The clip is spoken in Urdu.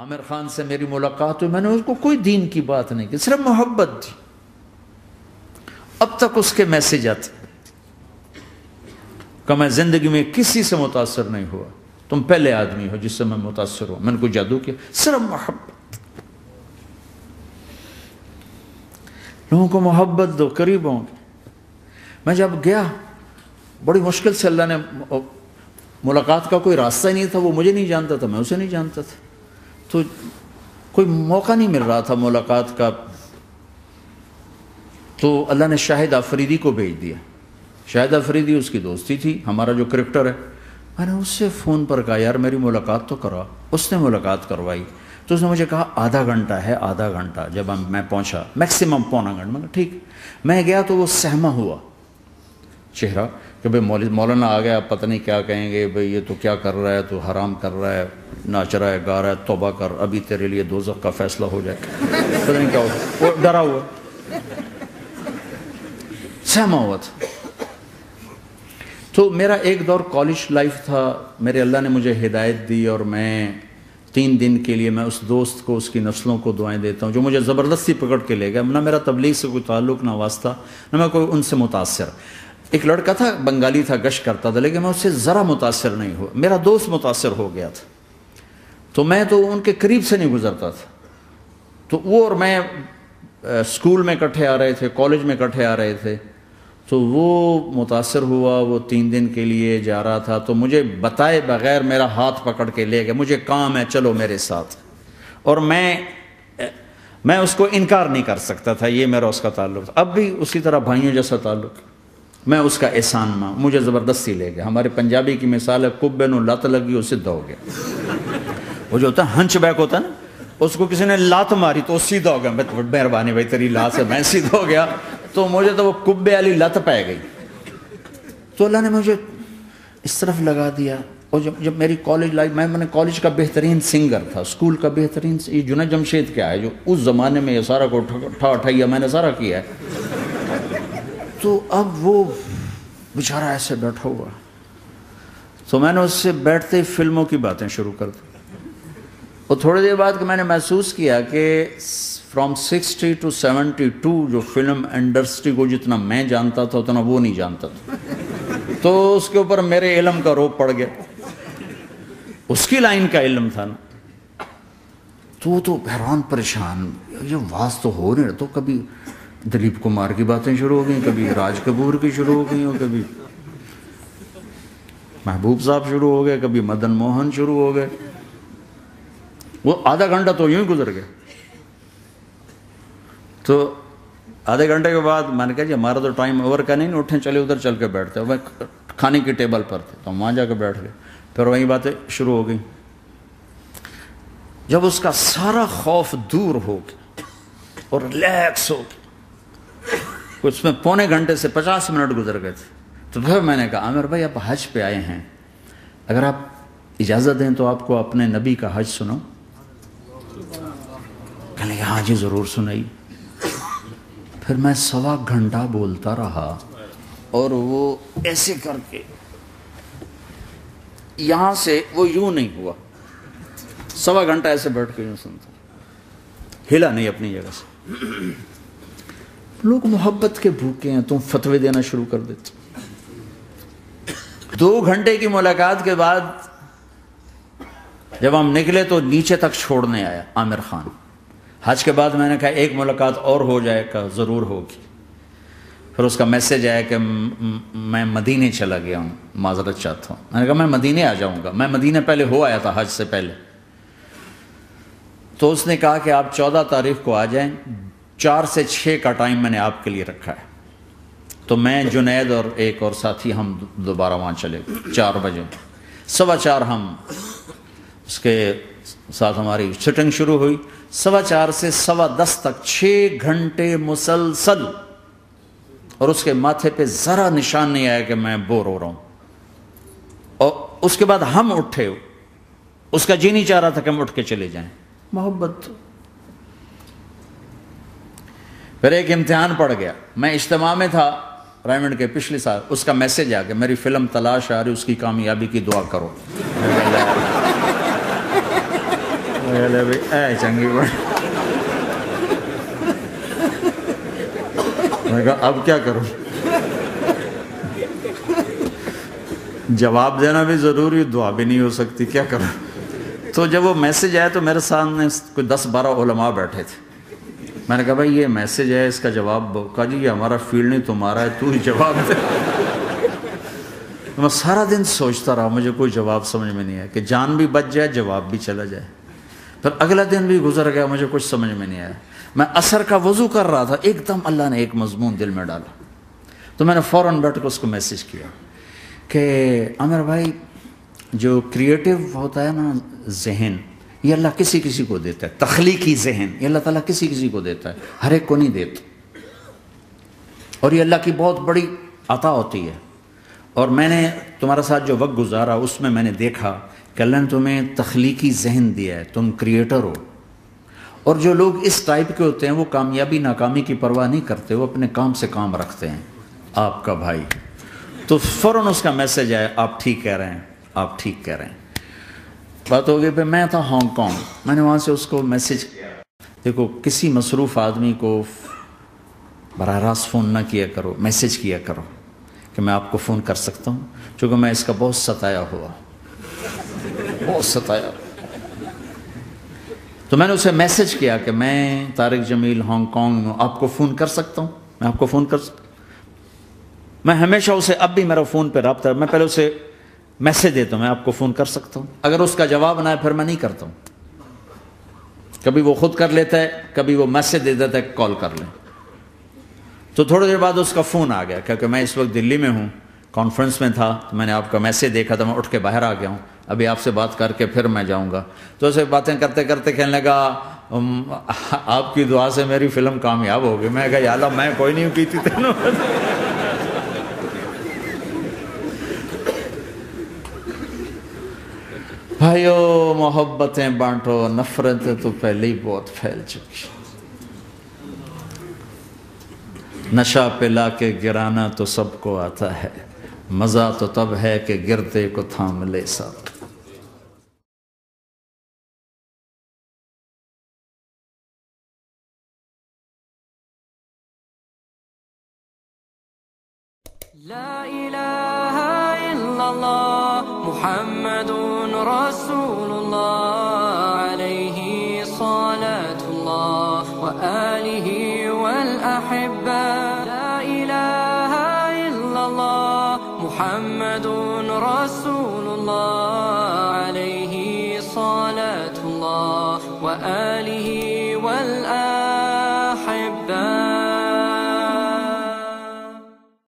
عامر خان سے میری ملاقات ہوئی، میں نے اس کو کوئی دین کی بات نہیں کی، صرف محبت تھی. اب تک اس کے میسج آتے کہ میں زندگی میں کسی سے متاثر نہیں ہوا، تم پہلے آدمی ہو جس سے میں متاثر ہوں. میں نے کوئی جادو کیا، صرف محبت. لوگوں کو محبت دو، قریب ہوں گے. میں جب گیا بڑی مشکل سے اللہ نے، ملاقات کا کوئی راستہ ہی نہیں تھا، وہ مجھے نہیں جانتا تھا، میں اسے نہیں جانتا تھا، تو کوئی موقع نہیں مل رہا تھا ملاقات کا. تو اللہ نے شاہد آفریدی کو بھیج دیا. شاہد آفریدی اس کی دوستی تھی، ہمارا جو کرکٹر ہے. میں نے اس سے فون پر کہا یار میری ملاقات تو کرا. اس نے ملاقات کروائی. تو اس نے مجھے کہا آدھا گھنٹہ ہے، آدھا گھنٹہ. جب میں پہنچا میکسیمم پونا گھنٹہ. میں کہا ٹھیک. میں گیا تو وہ سہما ہوا چہرہ کہ بھئی مولانا آ گیا، پتہ نہیں کیا کہیں گے، بھئی یہ تو کیا کر رہا ہے، تو حرام کر رہا ہے، ناچ رہا ہے، گا رہا ہے، توبہ کر، ابھی تیرے لیے دوزخ کا فیصلہ ہو جائے. پتہ نہیں کیا ہوگا. وہ ڈرا ہوا سہما ہوا تھا. تو میرا ایک دور کالج لائف تھا. میرے اللہ نے مجھے ہدایت دی اور میں 3 دن کے لیے میں اس دوست کو، اس کی نسلوں کو دعائیں دیتا ہوں جو مجھے زبردستی پکڑ کے لے گیا. نہ میرا تبلیغ سے کوئی تعلق، نہ واسطہ، نہ میں کوئی ان سے متاثر. ایک لڑکا تھا، بنگالی تھا، گشت کرتا تھا، لیکن میں اس سے ذرا متاثر نہیں ہوا. میرا دوست متاثر ہو گیا تھا، تو میں تو ان کے قریب سے نہیں گزرتا تھا. تو وہ اور میں اسکول میں اکٹھے آ رہے تھے، کالج میں اکٹھے آ رہے تھے. تو وہ متاثر ہوا، وہ 3 دن کے لیے جا رہا تھا. تو مجھے بتائے بغیر میرا ہاتھ پکڑ کے لے گیا، مجھے کام ہے چلو میرے ساتھ. اور میں اس کو انکار نہیں کر سکتا تھا، یہ میرا اس کا تعلق تھا. اب بھی اسی طرح بھائیوں جیسا تعلق. میں اس کا احسان ماں، مجھے زبردستی لے گیا. ہمارے پنجابی کی مثال ہے، کبے نو لت لگی وہ سیدھا ہو گیا. وہ جو ہوتا ہے ہنچ بیک ہوتا ہے نا، اس کو کسی نے لات ماری تو وہ سیدھا ہو گیا. مہربانی بھائی تیری لات سے میں سیدھا ہو گیا. تو مجھے تو وہ کبے والی لت پہ گئی. تو اللہ نے مجھے اس طرف لگا دیا. اور جب میری کالج لائف، میں نے کالج کا بہترین سنگر تھا، اسکول کا بہترین. یہ جنید جمشید کیا ہے جو اس زمانے میں یہ سارا کو اٹھایا میں نے سارا کیا ہے. تو اب وہ بیچارہ ایسے بیٹھا ہوا. تو میں نے اس سے بیٹھتے ہی فلموں کی باتیں شروع کر دی. اور تھوڑی دیر بعد کہ میں نے محسوس کیا کہ فرام 60 to 72 جو فلم انڈسٹری کو جتنا میں جانتا تھا اتنا وہ نہیں جانتا تھا. تو اس کے اوپر میرے علم کا روب پڑ گیا. اس کی لائن کا علم تھا نا. تو حیران پریشان، یہ واز تو ہو نہیں رہا. تو کبھی دلیپ کمار کی باتیں شروع ہو گئیں، کبھی راج کپور کی شروع ہو گئیں، اور کبھی محبوب صاحب شروع ہو گئے، کبھی مدن موہن شروع ہو گئے. وہ آدھا گھنٹہ تو یوں ہی گزر گیا. تو آدھے گھنٹے کے بعد میں نے کہا جی ہمارا تو ٹائم اوور کا نہیں، اٹھیں چلے ادھر چل کے بیٹھتے. وہ کھانے کی ٹیبل پر تھے تو ہم وہاں جا کے بیٹھ گئے. پھر وہیں باتیں شروع ہو گئیں. جب اس کا سارا خوف دور ہو گیا اور ریلیکس ہو گیا، اس میں پونے گھنٹے سے 50 منٹ گزر گئے تھے. تو پھر میں نے کہا عامر بھائی آپ حج پہ آئے ہیں، اگر آپ اجازت دیں تو آپ کو اپنے نبی کا حج سنو. کہنے لگے ہاں جی ضرور سنائی. پھر میں 1.25 گھنٹہ بولتا رہا اور وہ ایسے کر کے یہاں سے وہ یوں نہیں ہوا. 1.25 گھنٹہ ایسے بیٹھ کے یوں سنتا، ہلا نہیں اپنی جگہ سے. لوگ محبت کے بھوکے ہیں، تم فتوے دینا شروع کر دیتے. 2 گھنٹے کی ملاقات کے بعد جب ہم نکلے تو نیچے تک چھوڑنے آیا عامر خان. حج کے بعد میں نے کہا ایک ملاقات اور ہو جائے گا، ضرور ہوگی. پھر اس کا میسج آیا کہ میں مدینے چلا گیا ہوں، معذرت چاہتا ہوں. میں نے کہا میں مدینے آ جاؤں گا. میں مدینے پہلے ہو آیا تھا حج سے پہلے. تو اس نے کہا کہ آپ 14 تاریخ کو آ جائیں، 4 سے 6 کا ٹائم میں نے آپ کے لیے رکھا ہے. تو میں جنید اور ایک اور ساتھی ہم دوبارہ وہاں چلے گئے 4 بجے. 4:15 ہم اس کے ساتھ ہماری شوٹنگ شروع ہوئی. 4:15 سے 10:15 تک 6 گھنٹے مسلسل. اور اس کے ماتھے پہ ذرا نشان نہیں آیا کہ میں بور ہو رہا ہوں. اور اس کے بعد ہم اٹھے، اس کا جی نہیں چاہ رہا تھا کہ ہم اٹھ کے چلے جائیں. محبت. پھر ایک امتحان پڑ گیا. میں اجتماع میں تھا رائمنڈ کے پچھلے سال. اس کا میسج آ گیا میری فلم تلاش آ رہی، اس کی کامیابی کی دعا کرو. لے بھائی اے چنگی بڑی. میں نے کہا اب کیا کروں؟ جواب دینا بھی ضروری، دعا بھی نہیں ہو سکتی، کیا کروں؟ تو جب وہ میسج آیا تو میرے سامنے کوئی 10-12 علماء بیٹھے تھے. میں نے کہا بھائی یہ میسج ہے، اس کا جواب. کہا جی یہ ہمارا فیلڈ نہیں تمہارا ہے، تو ہی جواب دے. میں سارا دن سوچتا رہا، مجھے کوئی جواب سمجھ میں نہیں آیا کہ جان بھی بچ جائے، جواب بھی چلا جائے. پھر اگلا دن بھی گزر گیا، مجھے کچھ سمجھ میں نہیں آیا. میں عصر کا وضو کر رہا تھا، ایک دم اللہ نے ایک مضمون دل میں ڈالا. تو میں نے فوراً بیٹھ کے اس کو میسج کیا کہ عامر بھائی، جو کریٹیو ہوتا ہے نا ذہن، یہ اللہ کسی کسی کو دیتا ہے. تخلیقی ذہن یہ اللہ تعالیٰ کسی کسی کو دیتا ہے، ہر ایک کو نہیں دیتا. اور یہ اللہ کی بہت بڑی عطا ہوتی ہے. اور میں نے تمہارے ساتھ جو وقت گزارا اس میں میں نے دیکھا کہ اللہ نے تمہیں تخلیقی ذہن دیا ہے، تم کریٹر ہو. اور جو لوگ اس ٹائپ کے ہوتے ہیں وہ کامیابی ناکامی کی پرواہ نہیں کرتے، وہ اپنے کام سے کام رکھتے ہیں. آپ کا بھائی تو فوراً اس کا میسج آیا، آپ ٹھیک کہہ رہے ہیں، آپ ٹھیک کہہ رہے ہیں. بات ہو گئی. پہ میں تھا ہانگ کانگ، میں نے وہاں سے اس کو میسج کیا. دیکھو کسی مصروف آدمی کو براہ راست فون نہ کیا کرو، میسج کیا کرو کہ میں آپ کو فون کر سکتا ہوں، چونکہ میں اس کا بہت ستایا ہوا، بہت ستایا. تو میں نے اسے میسج کیا کہ میں طارق جمیل ہانگ کانگ میں آپ کو فون کر سکتا ہوں، میں آپ کو فون کر سکتا ہوں. میں ہمیشہ اسے، اب بھی میرا فون پہ رابطہ ہے، میں پہلے اسے میسج دیتا ہوں میں آپ کو فون کر سکتا ہوں. اگر اس کا جواب نہ ہے پھر میں نہیں کرتا ہوں. کبھی وہ خود کر لیتا ہے، کبھی وہ میسج دے دیتا ہے کال کر لیں. تو تھوڑی دیر بعد اس کا فون آ گیا، کیونکہ میں اس وقت دلی میں ہوں، کانفرنس میں تھا. تو میں نے آپ کا میسج دیکھا تھا، میں اٹھ کے باہر آ گیا ہوں، ابھی آپ سے بات کر کے پھر میں جاؤں گا. تو اسے باتیں کرتے کرتے کہنے لگا آپ کی دعا سے میری فلم کامیاب ہو گئی. میں کہا یا اللہ میں کوئی نہیں کی تھی تینوں. بھائیو محبتیں بانٹو، نفرتیں تو پہلے ہی بہت پھیل چکی. نشہ پلا کے گرانا تو سب کو آتا ہے، مزہ تو تب ہے کہ گرتے کو تھام لے ساتھ. لا الہ الا اللہ محمد رسول اللہ علیہ صلاة اللہ وآلہ والأحبہ. لا الہ الا اللہ محمد رسول اللہ علیہ صلاة اللہ وآلہ والأحبہ.